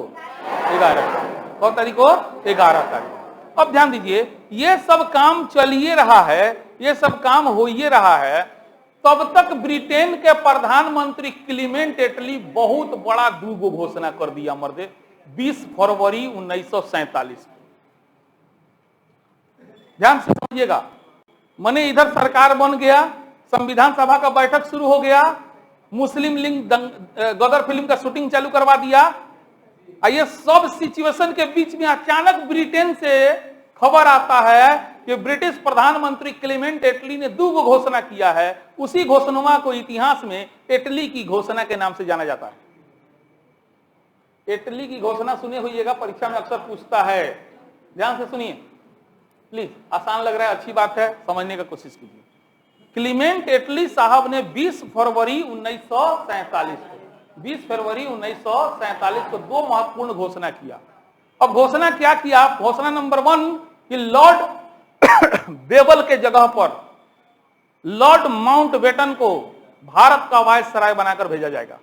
11। कौ तारीख को? 11 तारीख। अब ध्यान दीजिए, ये सब काम चलिए रहा है, ये सब काम हो ही रहा है, तब तक ब्रिटेन के प्रधानमंत्री क्लीमेंट एटली बहुत बड़ा दूगो घोषणा कर दिया मर्दे 20 फरवरी 1947 को। ध्यान से समझिएगा, माने इधर सरकार बन गया, संविधान सभा का बैठक शुरू हो गया, मुस्लिम लीग गदर फिल्म का शूटिंग चालू करवा दिया। ये सब सिचुएशन के बीच में अचानक ब्रिटेन से खबर आता है कि ब्रिटिश प्रधानमंत्री क्लेमेंट एटली ने दो घोषणा किया है। उसी घोषणा को इतिहास में एटली की घोषणा के नाम से जाना जाता है। एटली की घोषणा सुने हुईएगा, परीक्षा में अक्सर पूछता है, ध्यान से सुनिए प्लीज, आसान लग रहा है, अच्छी बात है, समझने का कोशिश कीजिए। क्लीमेंट एटली साहब ने 20 फरवरी 1947 को दो महत्वपूर्ण घोषणा किया। अब घोषणा क्या किया? घोषणा नंबर 1 कि लॉर्ड बेबल के जगह पर लॉर्ड माउंटबेटन को भारत का वायसराय बनाकर भेजा जाएगा।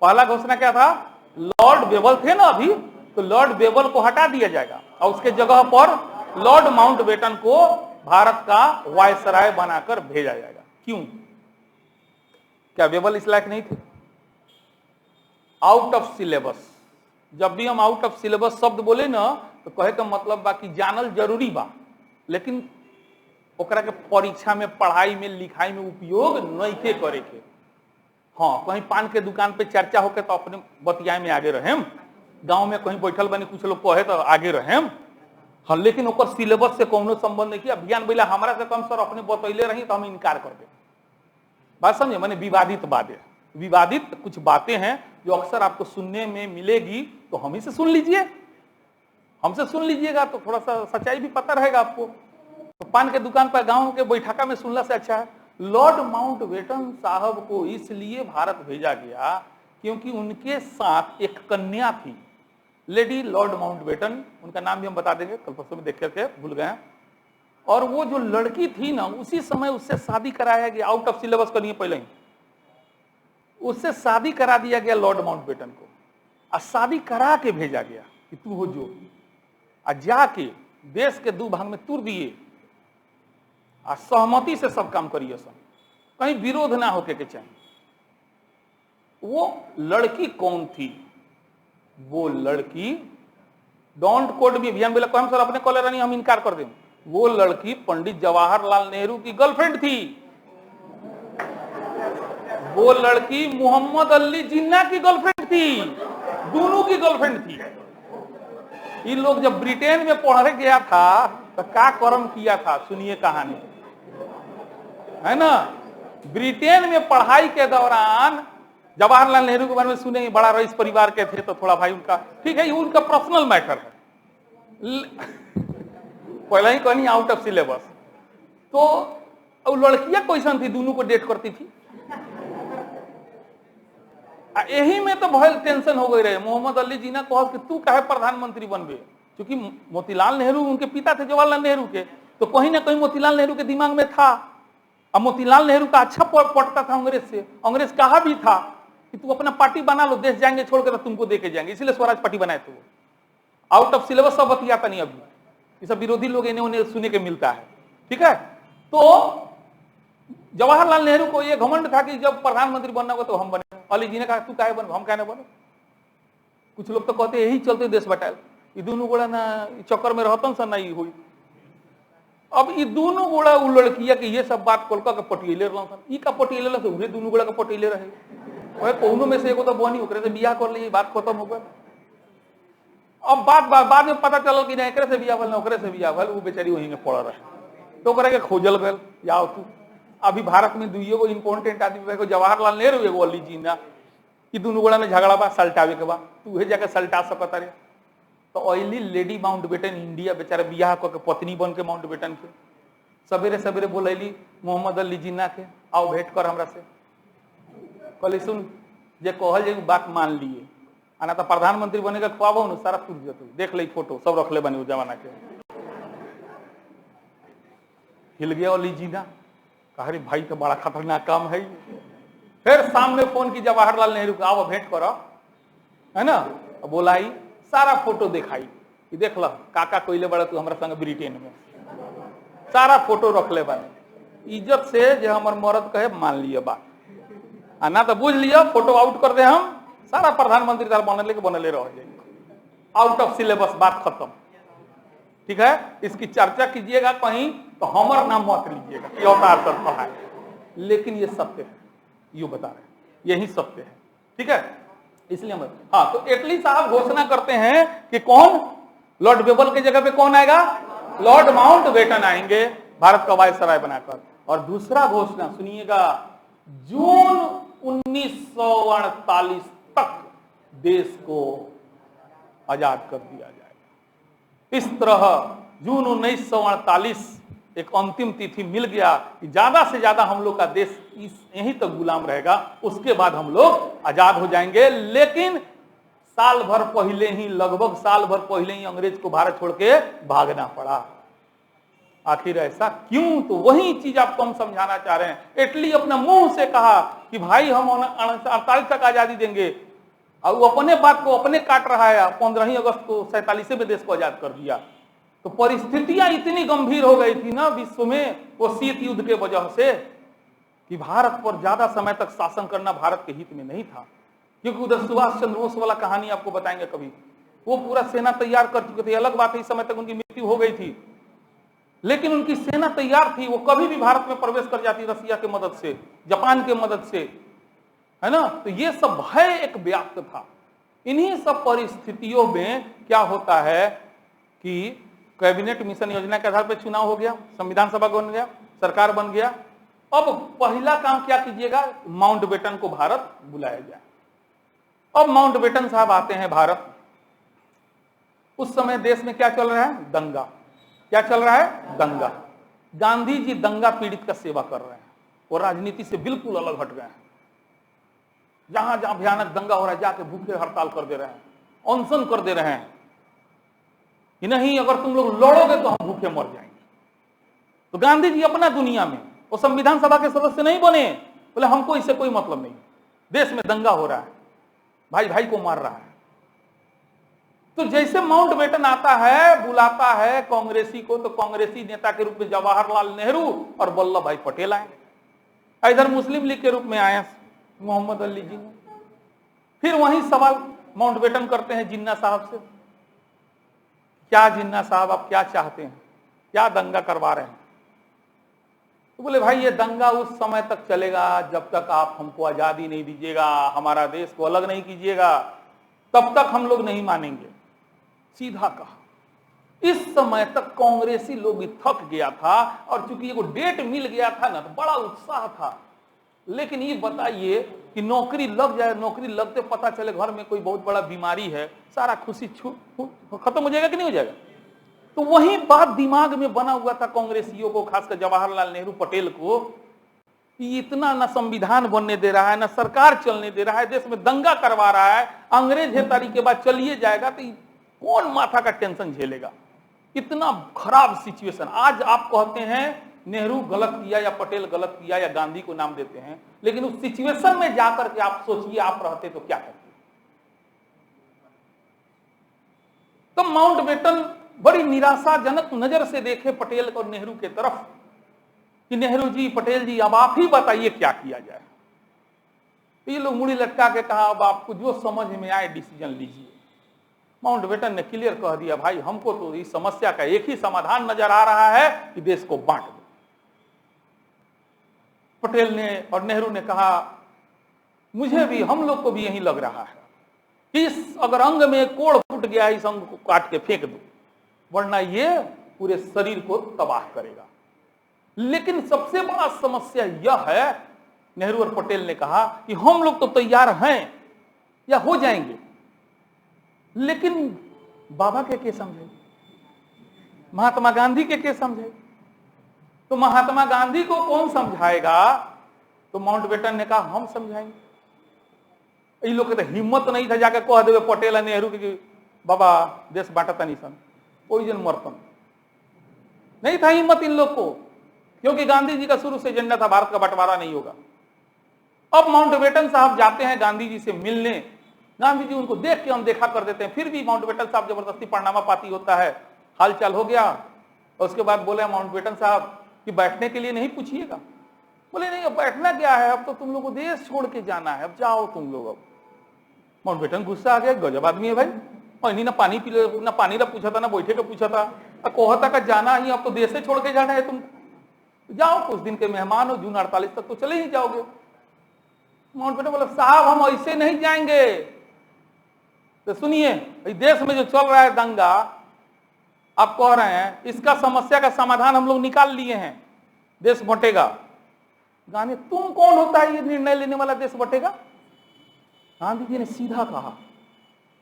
पहला घोषणा क्या था? लॉर्ड बेबल थे ना अभी, तो लॉर्ड बेबल को हटा दिया जाएगा और उसके जगह पर लॉर्ड माउंटबेटन को भारत का वायसराय बनाकर भेजा जाएगा। क्यों? क्या बेबल इस लायक नहीं थे? Out of syllabus. जब भी हम आउट ऑफ सिलेबस शब्द बोले ना, तो कहे का मतलब बा कि जानल जरूरी बा, लेकिन ओकरा के परीक्षा में, पढ़ाई में, लिखाई में उपयोग नहीं के करे के। हाँ, कहीं पान के दुकान पे चर्चा होके तो अपने बतियाए में आगे रहेम, गांव में कहीं बैठल बनी कुछ लोग कहे तो आगे रहेम। हाँ, लेकिन ओकर सिलेबस से कोनो संबंध नहीं किया। अभियान बोला हमारा से कम सर अपने बतैले रही तो हम इनकार कर दे। बात समझे? मैंने विवादित बातें, विवादित कुछ बातें हैं जो अक्सर आपको सुनने में मिलेगी, तो हम ही से सुन लीजिए, हमसे सुन लीजिएगा तो थोड़ा सा सच्चाई भी पता रहेगा आपको। तो पान के दुकान पर गांव के बैठका में सुनने से अच्छा है। लॉर्ड माउंटबेटन साहब को इसलिए भारत भेजा गया क्योंकि उनके साथ एक कन्या थी, लेडी लॉर्ड माउंटबेटन, उनका नाम भी हम बता देंगे, कल परसों में देख करके भूल गए। और वो जो लड़की थी ना, उसी समय उससे शादी कराया गया, आउट ऑफ सिलेबस करिए पहले ही, उससे शादी करा दिया गया लॉर्ड माउंटबेटन को, और शादी करा के भेजा गया कि तू हो जो, और जाके देश के दो भाग में तुर दिए, और सहमति से सब काम करिए, सब कहीं विरोध ना होके के चाहिए। वो लड़की कौन थी? वो लड़की, डोंट कोड भी अभियान बोला हम सर अपने कॉलर नहीं, हम इनकार कर दें। वो लड़की पंडित जवाहरलाल नेहरू की गर्लफ्रेंड थी। वो लड़की मोहम्मद अली जिन्ना की गर्लफ्रेंड थी, दोनों की गर्लफ्रेंड थी। ये लोग जब ब्रिटेन में पढ़ने गया था तो क्या कर्म किया था, सुनिए कहानी, है ना। ब्रिटेन में पढ़ाई के दौरान जवाहरलाल नेहरू के बारे में सुने, बड़ा रईस परिवार के थे, तो थोड़ा भाई उनका ठीक है, ये उनका पर्सनल मैटर है, पहले ही कहनी आउट ऑफ सिलेबस। तो लड़कियां कैसन थी, दोनों को डेट करती थी। यही में तो बहुत टेंशन हो गई रहे। मोहम्मद अली जिन्ना कहा कि तू काहे प्रधानमंत्री बनबे, क्योंकि मोतीलाल नेहरू उनके पिता थे जवाहरलाल नेहरू के, तो कहीं ना कहीं मोतीलाल नेहरू के दिमाग में था। अब मोतीलाल नेहरू का अच्छा पड़ता था अंग्रेज से, अंग्रेज कहा भी था कि तू अपना पार्टी बना लो, देश जाएंगे छोड़कर तो तुमको देके जाएंगे, इसलिए स्वराज पार्टी बनाए थे। वो आउट ऑफ सिलेबस सब बतियाता नहीं, अभी ये सब विरोधी लोग इन्हें उन्हें सुने के मिलता है, ठीक है। तो जवाहरलाल नेहरू को यह घमंड था कि जब प्रधानमंत्री बनना होगा तो हम बने। अली जी ने कहा तू काहे बन, हम काहे ना बने। कुछ लोग तो कहते यही चलते देश बटाल, ये दोनों गोड़ा ना चक्कर में रहतन सा नहीं हुई। अब ये दोनों गोड़ा उ लड़किया के ये सब बात कोलका के पटियले रहलन, का पटियले रह उहे दोनों गोड़ा का पटियले रहे, ओए कोनो में से एगो तो बनी, ओकरे से बियाह कर ली, बात खत्म हो गई। अब बाद में पता चलल कि नहीं एकरे से बियाह भल, ओकरे से बियाह भल, वो बेचारी वहीं में पड़ रहे, तो ओकरा के खोजल गल जाओ तू। अभी भारत में दुइयो गो इंपोर्टेंट आदमी, एगो जवाहरलाल नेहरू, एगो अली जिन्ना, कि दोनों गोड़ा में झगड़ा बा, सल्टावे के बा, तू उहे जाके सल्टा सकता रे। तो ऑयली लेडी माउंटबेटन इंडिया बेचारा बियाह करके पत्नी बन के माउंटबेटन के सवेरे सवेरे बोलैली मोहम्मद अली जिन्ना के, आओ भेंट कर हमरा से। कहली सुन, जे कहल जे बात मान लिए, आना तो प्रधानमंत्री बनेगा, ख्वाबो न सारा टूट जतु, देख ले फोटो सब रखले बने उस जमाना के। हिल गया अली जिन्ना, कहा रे भाई तो बड़ा खतरनाक काम है। फिर सामने फोन की जवाहरलाल नेहरू को, आओ भेंट करो, है ना। बोलाई, सारा फोटो दिखाई, कि देख लो काका कोइले बड़ा तू हमारा संग ब्रिटेन में, सारा फोटो रख ले बने इज्जत से जो हमार मरद कहे मान लियो बात, ना तो बुझ लियो फोटो आउट कर दे हम, सारा प्रधानमंत्री तार बनले रह जाएंगे, आउट ऑफ सिलेबस, बात खत्म। ठीक है, इसकी चर्चा कीजिएगा कहीं तो हमारा नाम मत लीजिएगा कि अवतार सर पढ़ा है, लेकिन ये सत्य है, यू बता रहे हैं, यही सत्य है। ठीक है, इसलिए हम हाँ, तो एटली साहब घोषणा करते हैं कि कौन लॉर्ड बेबल की जगह पे कौन आएगा, लॉर्ड माउंटबेटन आएंगे भारत का वायसराय बनाकर। और दूसरा घोषणा सुनिएगा, जून 1948 तक देश को आजाद कर दिया जाएगा। इस तरह जून 1948 एक अंतिम तिथि मिल गया कि ज्यादा से ज्यादा हम लोग का देश यहीं तक गुलाम रहेगा, उसके बाद हम लोग आजाद हो जाएंगे। लेकिन साल भर पहले ही, लगभग साल भर पहले ही अंग्रेज को भारत छोड़ के भागना पड़ा। आखिर ऐसा क्यों? तो वही चीज आपको हम समझाना चाह रहे हैं। इटली अपने मुंह से कहा कि भाई हम 48 तक आजादी देंगे, और वो अपने बात को अपने काट रहा है। 15 अगस्त को 47 में देश को आजाद कर दिया। तो परिस्थितियां इतनी गंभीर हो गई थी ना विश्व में, वो शीत युद्ध के वजह से, कि भारत पर ज्यादा समय तक शासन करना भारत के हित में नहीं था। क्योंकि उधर सुभाष चंद्र बोस वाला कहानी आपको बताएंगे कभी, वो पूरा सेना तैयार कर चुके थे। अलग बात है इस समय तक उनकी मृत्यु हो गई थी, लेकिन उनकी सेना तैयार थी, वो कभी भी भारत में प्रवेश कर जाती, रसिया की मदद से, जापान की मदद से, है ना। तो ये सब भय एक व्याप्त था। इन्हीं सब परिस्थितियों में क्या होता है कि कैबिनेट मिशन योजना के आधार पर चुनाव हो गया, संविधान सभा बन गया, सरकार बन गया। अब पहला काम क्या कीजिएगा, माउंटबेटन को भारत बुलाया जाए। अब माउंटबेटन साहब आते हैं भारत। उस समय देश में क्या चल रहा है, दंगा। क्या चल रहा है, दंगा। गांधी जी दंगा पीड़ित का सेवा कर रहे हैं, और राजनीति से बिल्कुल अलग हट गए हैं। जहां जहां भयानक दंगा हो रहा है जाके भूखे हड़ताल कर दे रहे हैं, अनशन कर दे रहे हैं कि नहीं अगर तुम लोग लड़ोगे तो हम भूखे मर जाएंगे। तो गांधी जी अपना दुनिया में, वो संविधान सभा के सदस्य नहीं बने, बोले हमको इससे कोई मतलब नहीं, देश में दंगा हो रहा है, भाई भाई को मार रहा है। तो जैसे माउंटबेटन आता है, बुलाता है कांग्रेसी को, तो कांग्रेसी नेता के रूप में जवाहरलाल नेहरू और वल्लभ भाई पटेल आए। इधर मुस्लिम लीग के रूप में आए मोहम्मद अली जी ने। फिर वही सवाल माउंटबेटन करते हैं जिन्ना साहब से, क्या जिन्ना साहब आप क्या चाहते हैं, क्या दंगा करवा रहे हैं? तो बोले भाई ये दंगा उस समय तक चलेगा जब तक आप हमको आजादी नहीं दीजिएगा, हमारा देश को अलग नहीं कीजिएगा, तब तक हम लोग नहीं मानेंगे। सीधा कहा। इस समय तक कांग्रेसी लोग थक गया था, और चूंकि ये डेट मिल गया था ना, तो बड़ा उत्साह था। लेकिन ये बताइए कि नौकरी लग जाए, नौकरी लगते पता चले घर में कोई बहुत बड़ा बीमारी है, सारा खुशी खत्म हो जाएगा कि नहीं हो जाएगा? तो वही बात दिमाग में बना हुआ था कांग्रेसियों को, खासकर जवाहरलाल नेहरू पटेल को, कि इतना ना संविधान बनने दे रहा है, ना सरकार चलने दे रहा है, देश में दंगा करवा रहा है, अंग्रेज है तारीख के बाद चलिए जाएगा, तो कौन माथा का टेंशन झेलेगा? इतना खराब सिचुएशन। आज आप कहते हैं नेहरू गलत किया या पटेल गलत किया या गांधी को नाम देते हैं, लेकिन उस सिचुएशन में जाकर के आप सोचिए आप रहते तो क्या करते। तो माउंटबेटन बड़ी निराशाजनक नजर से देखे पटेल और नेहरू के तरफ कि नेहरू जी, पटेल जी, अब आप ही बताइए क्या किया जाए। तो ये लोग मुड़ी लटका के कहा अब आपको जो समझ में आए डिसीजन लीजिए। माउंटबेटन ने क्लियर कह दिया भाई हमको तो इस समस्या का एक ही समाधान नजर आ रहा है कि देश को बांट दो। पटेल ने और नेहरू ने कहा मुझे भी, हम लोग को भी यही लग रहा है कि इस अगर अंग में कोड़ फूट गया, इस अंग को काट के फेंक दो, वरना ये पूरे शरीर को तबाह करेगा। लेकिन सबसे बड़ा समस्या यह है, नेहरू और पटेल ने कहा कि हम लोग तो तैयार हैं या हो जाएंगे, लेकिन बाबा के समझे, महात्मा गांधी के समझे। तो महात्मा गांधी को कौन समझाएगा? तो माउंटबेटन ने कहा हम समझाएंगे। इन लोग के तो हिम्मत नहीं था जाके कह देवे पटेल और नेहरू की बाबा देश बांटता नहीं सन, कोई जन मरतन नहीं था हिम्मत इन लोग को, क्योंकि गांधी जी का शुरू से एजेंडा था भारत का बंटवारा नहीं होगा। अब माउंटबेटन साहब जाते हैं गांधी जी से मिलने गांधी जी उनको देख के अनदेखा कर देते हैं, फिर भी माउंटबेटन साहब जबरदस्ती पड़नामा पाती होता है, हालचाल हो गया। और उसके बाद बोले माउंटबेटन साहब कि बैठने के लिए नहीं पूछिएगा। बोले नहीं, अब बैठना क्या है, अब तो तुम लोगों को देश छोड़ के जाना है, अब जाओ तुम लोग। अब माउंटबेटन गुस्सा आ गया, गजब आदमी है भाई, और इन्हीं ना पानी पी ना पानी का पूछा था ना बैठे का पूछा था, कोहता का जाना ही, अब तो देश से छोड़ के जाना है तुम, जाओ कुछ दिन के मेहमान हो, जून 48 तक तो चले ही जाओगे। माउंटबेटन बोला साहब हम ऐसे नहीं जाएंगे। तो सुनिए, देश में जो चल रहा है दंगा, आप कह रहे हैं इसका समस्या का समाधान हम लोग निकाल लिए हैं, देश बटेगा। गांधी तुम कौन होता है ये निर्णय लेने वाला, देश बटेगा? गांधी जी ने सीधा कहा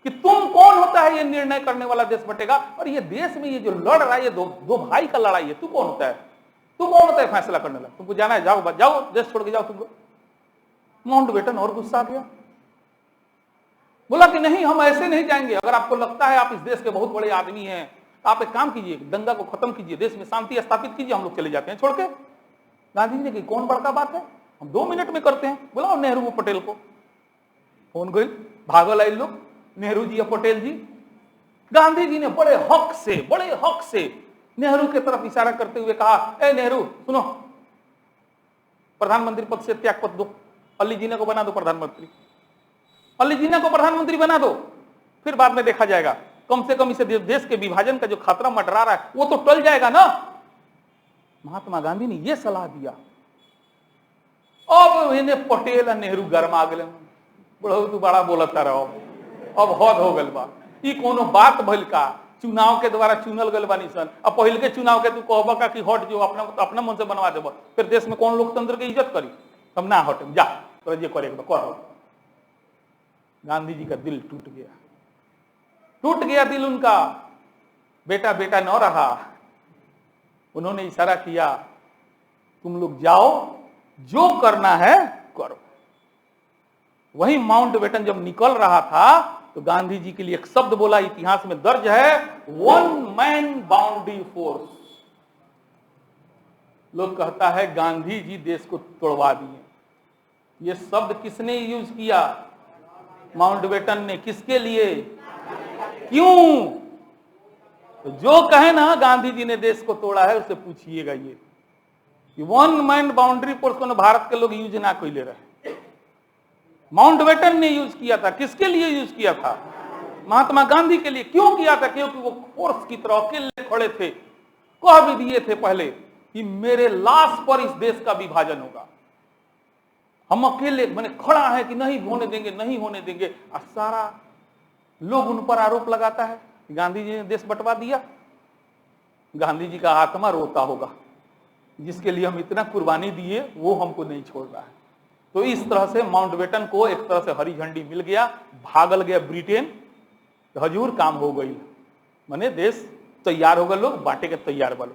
कि तुम कौन होता है ये निर्णय करने वाला, देश बटेगा? और ये देश में ये जो लड़ रहा है, ये दो भाई का लड़ाई है, तू कौन होता है? तू कौन होता है फैसला करने वाला? तुमको जाना है जाओ, जाओ देश छोड़ के जाओ तुमको। माउंटबेटन और गुस्सा आ गया, बोला कि नहीं हम ऐसे नहीं जाएंगे, अगर आपको लगता है आप इस देश के बहुत बड़े आदमी हैं, आप एक काम कीजिए, दंगा को खत्म कीजिए, देश में शांति स्थापित कीजिए, हम लोग चले जाते हैं छोड़ के। गांधी जी ने कहा कौन बड़का बात है, हम 2 मिनट में करते हैं। बोला नेहरू को पटेल को फोन गई, भागल आई लोग, नेहरू जी या पटेल जी। गांधी जी ने बड़े हक से नेहरू की तरफ इशारा करते हुए कहा, ए नेहरू सुनो, प्रधानमंत्री पद से त्याग पत्र दो, अली जीना को बना दो प्रधानमंत्री, अली जीना को प्रधानमंत्री बना दो, फिर बाद में देखा जाएगा, कम से कम इसे देश के विभाजन का जो खतरा मंडरा रहा है वो तो टल जाएगा ना। महात्मा गांधी ने यह सलाह दिया। अब इन्हें पटेल और नेहरू गरमा गए, बहुत बड़ा बोलता रहो, अब हद हो गल बा, ई कोनो बात भइल का? चुनाव के द्वारा चुनल गल बानी सन, अब पहले के चुनाव के तू कहबा का कि हट जो अपना मन से बनवा देबा, फिर देश में कौन लोकतंत्र की इज्जत करी? हम ना हटे, जा तो ये करेगा करो। गांधी जी का दिल टूट गया दिल उनका, बेटा बेटा न रहा। उन्होंने इशारा किया तुम लोग जाओ, जो करना है करो। वही माउंटबेटन जब निकल रहा था तो गांधी जी के लिए एक शब्द बोला, इतिहास में दर्ज है, 1 मैन बाउंड्री फोर्स। लोग कहता है गांधी जी देश को तोड़वा दिए। ये शब्द किसने यूज किया? माउंटबेटन ने। किसके लिए? क्यों? तो जो कहे ना गांधी जी ने देश को तोड़ा है, उससे पूछिएगा ये कि 1 मैन बाउंड्री फोर्स को भारत के लोग यूज ना कोई ले रहे, माउंटबेटन ने यूज किया था। किसके लिए यूज किया था? महात्मा गांधी के लिए। क्यों किया था? क्योंकि वो फोर्स की तरह अकेले खड़े थे, कह भी दिए थे पहले कि मेरे लाश पर इस देश का विभाजन होगा, हम अकेले मैंने खड़ा है कि नहीं होने देंगे, नहीं होने देंगे। और सारा लोग उन पर आरोप लगाता है गांधी जी ने देश बंटवा दिया। गांधी जी का आत्मा रोता होगा, जिसके लिए हम इतना कुर्बानी दिए वो हमको नहीं छोड़ रहा है। तो इस तरह से माउंटबेटन को एक तरह से हरी झंडी मिल गया, भागल गया ब्रिटेन, तो हजूर काम हो गई, माने देश तैयार हो गए, लोग बांटे के तैयार वालों।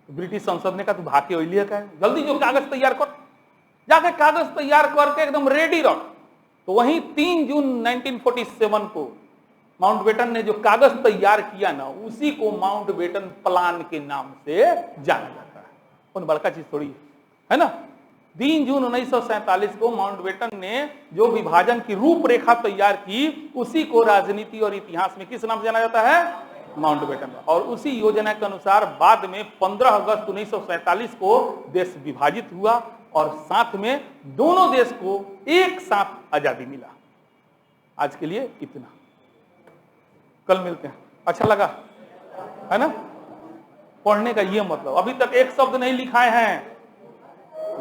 तो ब्रिटिश संसद ने कहा तू भाग के ओइलिया का है, जल्दी जो कागज तैयार कर, जाके कागज तैयार करके एकदम रेडी रख। तो वहीं 3 जून 1947 को माउंटबेटन ने जो कागज तैयार किया ना, उसी को माउंटबेटन प्लान के नाम से जाना जाता है। कौन बड़का चीज थोड़ी है ना। 3 जून 1947 को माउंटबेटन ने जो विभाजन की रूपरेखा तैयार की, उसी को राजनीति और इतिहास में किस नाम से जाना जाता है? माउंटबेटन। और उसी योजना के अनुसार बाद में 15 अगस्त 1947 को देश विभाजित हुआ और साथ में दोनों देश को एक साथ आजादी मिला। आज के लिए इतना, कल मिलते हैं। अच्छा लगा है ना? पढ़ने का ये मतलब, अभी तक एक शब्द नहीं लिखाए हैं,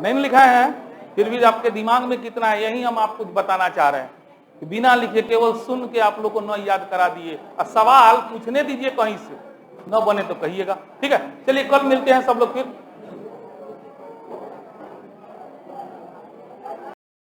नहीं लिखाए हैं, फिर भी आपके दिमाग में कितना है, यही हम आपको बताना चाह रहे हैं कि बिना लिखे केवल सुन के आप लोग को न याद करा दिए, और सवाल पूछने दीजिए कहीं से, न बने तो कहिएगा। ठीक है, चलिए कल मिलते हैं सब लोग फिर।